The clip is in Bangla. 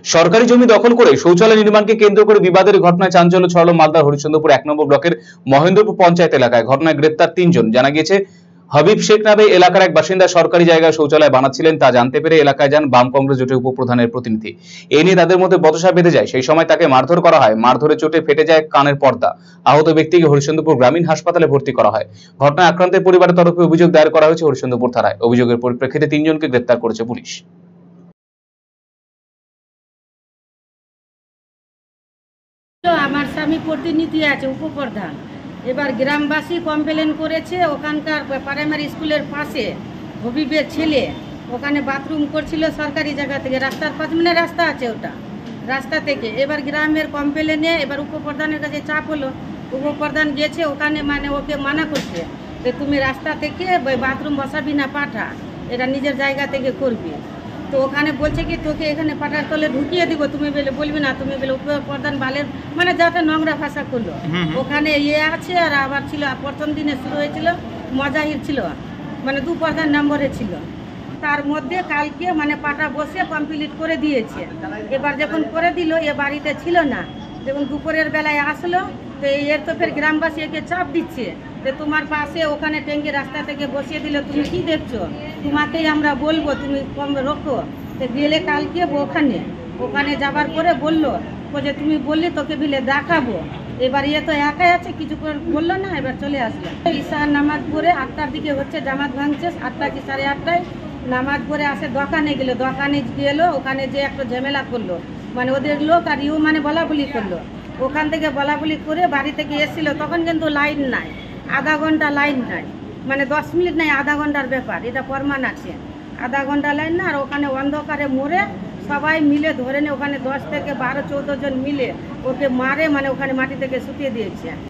সরকারি জমি দখল করে শৌচালয় নির্মাণকে কেন্দ্র করে বিবাদের ঘটনায় চাঞ্চল্য ছড়ালো মালদার হরিশ্চন্দ্রপুর ১ নম্বর ব্লকের মহেন্দ্রপুর পঞ্চায়েত এলাকায়। ঘটনায় গ্রেপ্তার ৩ জন। জানা গিয়েছে, হাবিব শেখ নামে এলাকার এক বাসিন্দা সরকারি জায়গায় শৌচালয় বানাচ্ছিলেন। তা জানতে পেরে এলাকায় যান বাম কংগ্রেস জোটের উপপ্রধানের প্রতিনিধি। এ নিয়ে তাদের মধ্যে বচসা বেঁধে যায়। সেই সময় তাকে মারধর করা হয়। মারধরের চোটে ফেটে যায় কানের পর্দা। আহত ব্যক্তিকে হরিশ্চন্দ্রপুর গ্রামীণ হাসপাতালে ভর্তি করা হয়। ঘটনায় আক্রান্তের পরিবারের তরফে অভিযোগ দায়ের করা হয়েছে হরিশ্চন্দ্রপুর থানায়। অভিযোগের পরিপ্রেক্ষিতে ৩ জনকে গ্রেপ্তার করেছে পুলিশ। আমার স্বামী প্রতিনিধি আছে, উপপ্রধান। এবার গ্রামবাসী কমপ্লেন করেছে, ওখানকার প্রাইমারি স্কুলের পাশে হবিবের ছেলে ওখানে বাথরুম করছিল সরকারি জায়গা থেকে, রাস্তার পাশে, মানে রাস্তা আছে ওটা, রাস্তা থেকে। এবার গ্রামের কমপ্লেনে এবার উপপ্রধানের কাছে চাপ হলো। উপপ্রধান গেছে ওখানে, মানে ওকে মানা করছে যে তুমি রাস্তা থেকে বাথরুম বসাবি না, পাঠা, এটা নিজের জায়গা থেকে করবি। তো ওখানে বলছে কি তোকে এখানে পাটার তলে ঢুকিয়ে দিব, তুমি বলবি না, তুমি উপপ্রধান বালের, মানে যাতে নোংরা ভাষা করলো। ওখানে আছে। আর আবার ছিল প্রথম দিনে শুরু হয়েছিল মজাহির ছিল, মানে 2 প্রধান নম্বরে ছিল। তার মধ্যে কালকে মানে পাটা বসে কমপ্লিট করে দিয়েছে। এবার যখন করে দিল, এ বাড়িতে ছিল না, যখন দুপুরের বেলায় আসলো, তো এর তো ফের গ্রামবাসী একে চাপ দিচ্ছে যে তোমার পাশে ওখানে ট্যাঙ্কি রাস্তা থেকে বসিয়ে দিল, তুমি কি দেখছো, তোমাকেই আমরা বলবো, তুমি কম রোখো। তো গেলে কালকে ওখানে যাবার পরে বললো যে তুমি বললি তোকে বিলে দেখাবো। এবার তো একাই আছে, কিছু বললো না, এবার চলে আসলো। ঈশার নামাজ পড়ে 8টার দিকে হচ্ছে জামাত ভাঙছে, 8টা কি 8:30টায় নামাজ পড়ে আসে, দোকানে গেল, ওখানে যে একটা ঝামেলা করলো, মানে ওদের লোক আর মানে বলাবলি করলো। ওখান থেকে বলাবলি করে বাড়ি থেকে এসেছিল, তখন কিন্তু লাইন নাই, আধা ঘন্টা লাইন নাই, মানে 10 মিনিট নাই, আধা ঘন্টার ব্যাপার, এটা প্রমাণ আছে। আধা ঘন্টা লাইন না, আর ওখানে অন্ধকারে মরে সবাই মিলে ধরে ওখানে 10 থেকে 12-14 জন মিলে ওকে মারে, মানে ওখানে মাটি থেকে শুকিয়ে দিয়েছে।